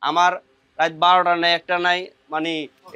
আমার রাত 12টা নাই, একটা নাই, মানে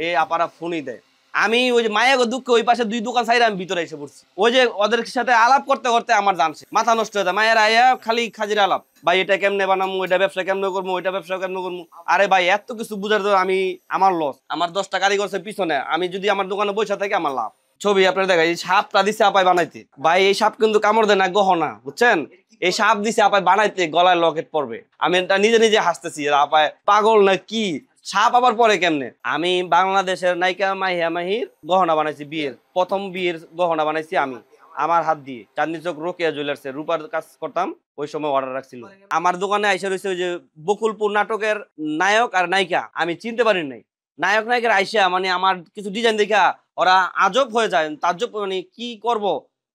এই আপারা ফোনই দেয়। আমি ওই যে মায়া গো দুঃখ ওই পাশে 2 দোকান সাইড আমি ভিতরে এসে পড়ছি। ওই যে ওদের সাথে আলাপ করতে করতে আমার জানছে মাথা নষ্ট হয়ে যায়। মায়ের আয়া খালি খাজির আলাপ, ভাই এটা কেমনে বানামু, এটা ব্যবসা কেমনে করবো, ওইটা ব্যবসা কেমনে করবো। আরে ভাই এত কিছু বুঝার তো আমি, আমার লস। আমার 10টা কারিগর আছে পিছনে, আমি যদি আমার দোকানে বসে থাকি আমার লাভ। ছবি আপনার দেখা, এই সাপটা দিছে আপায় বানাইতে। ভাই এই সাপ কিন্তু কামড় দেয় না, গহনা, বুঝছেন? এই সাপ দিছে আপায় বানাইতে, গলায় লকেট পড়বে। আমি এটা নিজে নিজে হাসতেছি, আপায় পাগল না কি, সাপ আবার পরে কেমনে। আমি বাংলাদেশের নায়িকা মাহিয়া মাহির গহনা বানাইছি, বিয়ের প্রথম বিয়ের গহনা বানাইছি আমি আমার হাত দিয়ে। চাঁদনি চক রোকেয়া জুয়েলার্সে রূপার কাজ করতাম, ওই সময় অর্ডার রাখছিল। আমার দোকানে আইসা রয়েছে ওই যে বকুলপুর নাটকের নায়ক আর নায়িকা, আমি চিনতে পারি নাই। নায়ক নায়িকার আইসা মানে আমার কিছু ডিজাইন দেখা ওরা আজব হয়ে যায়, তাজ্জব, মানে কি করব,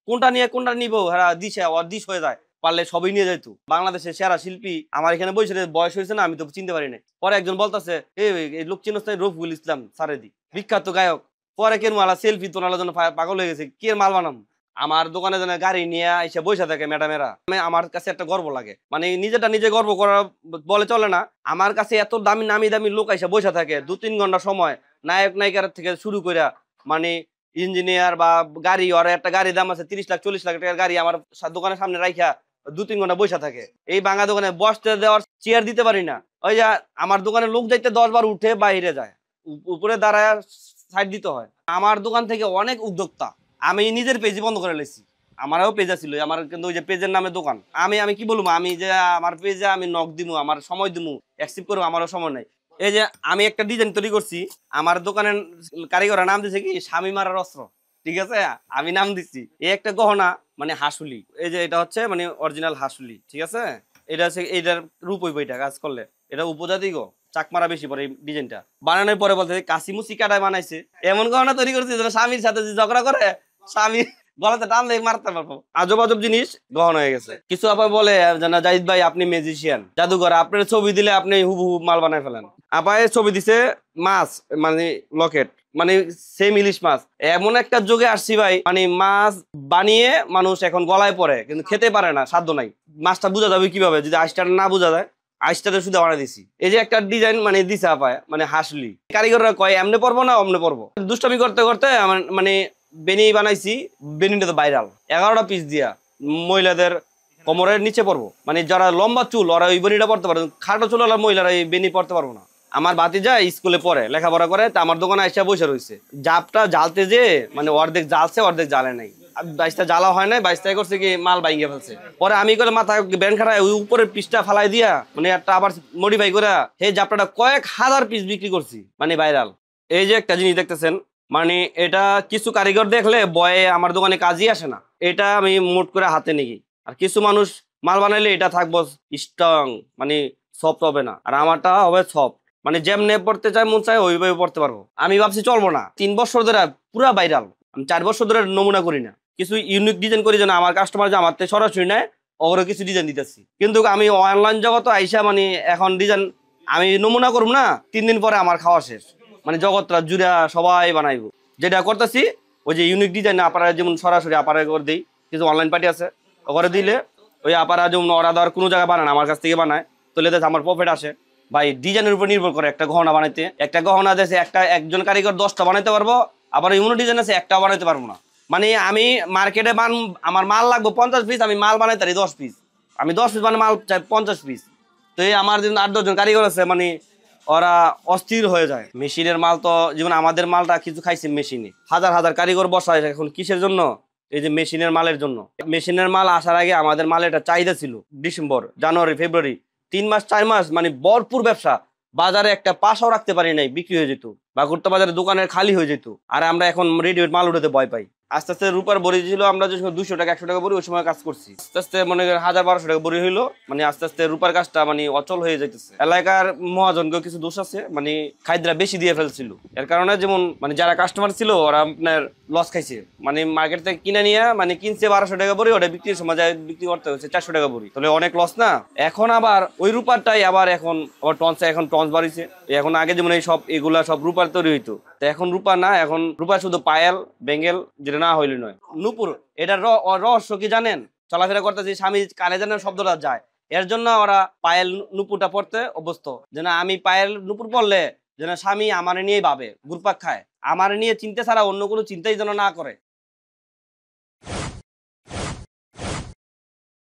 কোনটা নিয়ে কোনটা নিব, হ্যাঁ দিশা অদিশ হয়ে যায়। পারলে সবই নিয়ে যাইতো। বাংলাদেশের সেরা শিল্পী আমার এখানে বসে, বয়স হয়েছে না, আমি তো চিনতে পারি না। পরে একজন বলতেছে, এই লোক চিনস না, রফিকুল ইসলাম সারেদি, বিখ্যাত গায়ক। পরে কেন মালা সেলফি তোলার জন্য পাগল হয়ে গেছে, কি মাল বানাম। আমার দোকানে যেন গাড়ি নিয়ে এসে বসে থাকে ম্যাডামেরা, আমার কাছে একটা গর্ব লাগে, মানে নিজেটা নিজে গর্ব করা বলে চলে না। আমার কাছে এত দামি নামি দামি লোক এসে বসে থাকে 2-3 ঘন্টা সময়, নায়ক নায়িকার থেকে শুরু করে, মানে ইঞ্জিনিয়ার বা গাড়ি, ওর একটা গাড়ির দাম আছে 30 লাখ 40 লাখ টাকার গাড়ি, আমার দোকানের সামনে রাইখা 2-3 ঘন্টা বসে থাকে। এই ভাঙা দোকানে বসতে দেওয়ার চেয়ার দিতে পারি না। ওই যে আমার দোকানে লোক যাইতে 10 বার উঠে বাইরে যায়, উপরে দাঁড়ায় সাইড দিতে হয়। আমার দোকান থেকে অনেক উদ্যোক্তা, আমি নিজের পেজই বন্ধ করে লেছি। আমারও পেজ ছিল আমার, কিন্তু ওই যে পেজের নামে দোকান। আমি কি বলবো, আমি যে আমার পেজে আমি নক দিমু, আমার সময় দিমু, অ্যাকসেপ্ট করবো, আমারও সময় নাই। এই যে আমি একটা ডিজাইন তৈরি করছি, আমার দোকানের কারিগররা নাম দিছে কি স্বামী মারার অস্ত্র, ঠিক আছে? আমি নাম দিচ্ছি এই একটা গহনা, মানে হাসুলি। এই যে এটা হচ্ছে মানে অরিজিনাল হাসুলি, ঠিক আছে? এটা হচ্ছে এটার রূপ হইব, এটা কাজ করলে এটা উপজাতি গো, চাকমারা বেশি পরে। এই ডিজাইনটা বানানোর পরে বলতে কাশিমুচি কাটায় বানাইছে, এমন গহনা তৈরি করছে যেন স্বামীর সাথে যে ঝগড়া করে, স্বামী গলাতে টান দিয়ে মারতে পারবো। আজব আজব জিনিস গহনা হয়ে গেছে। কিছু আবার বলে যেন জাহিদ ভাই আপনি ম্যাজিশিয়ান, জাদুঘর, আপনার ছবি দিলে আপনি হুবহু মাল বানায় ফেলেন। আপায় ছবি দিছে মাছ, মানে লকেট, মানে সেম ইলিশ মাছ। এমন একটা যুগে আসছি ভাই, মানে মাছ বানিয়ে মানুষ এখন গলায় পড়ে কিন্তু খেতে পারে না, সাধ্য নাই। মাছটা বোঝা যাবে কিভাবে যদি আইসটা না বোঝা যায়? আইসটাতে শুধু বানাই দিছি। এই যে একটা ডিজাইন মানে দিছে আপায়, মানে হাসলি। কারিগররা কয় এমনি পড়বো না অমনে পড়বো, দুষ্টামি করতে করতে মানে বেনি বানাইছি। বেনিটা তো ভাইরাল, 11টা পিস দিয়া মহিলাদের কোমরের নিচে পড়বো, মানে যারা লম্বা চুল ওরা ওই বেনিটা পড়তে পারবে, খাটো চুল ওরা মহিলারা এই বেনি পড়তে পারবো না। আমার ভাতিজা স্কুলে পড়ে, লেখাপড়া করে, তা আমার দোকানে এসে বসে রয়েছে। জাপটা জ্বালতে যে মানে অর্ধেক জ্বালছে অর্ধেক জ্বালে নাই। 22টা জ্বালা হয় নাই, 22টাই করছে কি মাল বাইঙ্গে ফেলছে। পরে আমি করে মাথা ব্যান খাটায় ওই উপরের পিসটা ফালাই দিয়া মানে একটা আবার মডিফাই করে সেই জাপটাটা কয়েক হাজার পিস বিক্রি করছি, মানে ভাইরাল। এই যে একটা জিনিস দেখতেছেন, মানে এটা কিছু কারিগর দেখলে বয়ে আমার দোকানে কাজই আসে না। এটা আমি মোট করে হাতে নিই। আর কিছু মানুষ মাল বানাইলে এটা থাকবো স্ট্রং, মানে সফট হবে না, আর আমারটা হবে সফট, মানে যেমনে পড়তে চাই মন চায় ওইভাবে পড়তে পারবো। আমি ভাবছি চলবো না, 3 বছর ধরে পুরা ভাইরাল। আমি 4 বছর ধরে নমুনা করি না, কিছু ইউনিক ডিজাইন করি যেন আমার কাস্টমার যে আমার থেকে সরাসরি নেয়, ওগুলো কিছু ডিজাইন দিতেছি। কিন্তু আমি অনলাইন জগৎ আইসা মানে এখন ডিজাইন আমি নমুনা করবো না, 3 দিন পরে আমার খাওয়া শেষ, মানে জগৎটা জুড়ে সবাই বানাইবো। যেটা করতেছি ওই যে ইউনিক ডিজাইন আপারা যেমন সরাসরি আপারা করে দিই, কিছু অনলাইন পার্টি আছে ওখানে দিলে ওই আপারা যেমন ওরা ধর কোনো জায়গায় বানায় আমার কাছ থেকে বানায়, তাহলে আমার প্রফিট আসে। ভাই ডিজাইনের উপর নির্ভর করে একটা গহনা বানাইতে। একটা গহনা দেশে একজন কারিগর 10টা বানাইতে পারবো, আবার এমন ডিজাইন আছে একটা বানাইতে পারবো না। মানে আমি মার্কেটে আমার মাল লাগবে 50 পিস, আমি মাল বানাই তারি 10 পিস, আমি 10 পিস মানে মাল চাই 50 পিস। তো এই আমার যেমন 8-10 জন কারিগর আছে, মানে ওরা অস্থির হয়ে যায়। মেশিনের মাল তো যেমন আমাদের মালটা কিছু খাইছে মেশিনে, হাজার হাজার কারিগর বসায় এখন কিসের জন্য? এই যে মেশিনের মালের জন্য। মেশিনের মাল আসার আগে আমাদের মালের একটা চাহিদা ছিল, ডিসেম্বর জানুয়ারি ফেব্রুয়ারি 3 মাস 4 মাস মানে ভরপুর ব্যবসা। বাজারে একটা পাশাও রাখতে পারি নাই, বিক্রি হয়ে যেত, বাগুরটা বাজারে দোকানের খালি হয়ে যেত। আর আমরা এখন রেডিমেড মাল উঠাতে ভয় পাই। আস্তে আস্তে রূপার বড়ি ছিল, আমরা যে 200 টাকা 100 টাকা বড়ি ওই সময় কাজ করছি, আস্তে আস্তে মনে করেন 1000-1200 টাকা বড়ি হইলো, মানে আস্তে আস্তে রূপার কাজটা মানে অচল হয়ে যাইতেছে। এলাকার মহাজনকেও কিছু দোষ আছে, মানে খাদ্যরা বেশি দিয়ে ফেলছিল, এর কারণে যেমন মানে যারা কাস্টমার ছিল ওরা আপনার লস খাইছে। মানে মার্কেট থেকে কিনে নিয়ে মানে কিনছে 1200 টাকা বড়ি, ওটা বিক্রির সময় যায় বিক্রি করতে হচ্ছে 400 টাকা বড়ি, তাহলে অনেক লস না? এখন আবার ওই রূপারটাই আবার এখন আবার টন্স বাড়িছে। এখন আগে যেমন এই সব এগুলা সব রূপার তৈরি হইতো, তো এখন রূপা না, এখন রূপা শুধু পায়েল বেঙ্গেল, যেটা না হইলে নয়। নূপুর, এটার রহস্য কি জানেন? চলাফেরা করতেছি স্বামী কানে যেন শব্দটা যায়, এর জন্য ওরা পায়েল নুপুরটা পড়তে অভ্যস্ত, যেন আমি পায়েল নুপুর পড়লে যেন স্বামী আমার নিয়েই ভাবে, ঘুরপাক খায়, আমার নিয়ে চিন্তা ছাড়া অন্য কোনো চিন্তাই যেন না করে।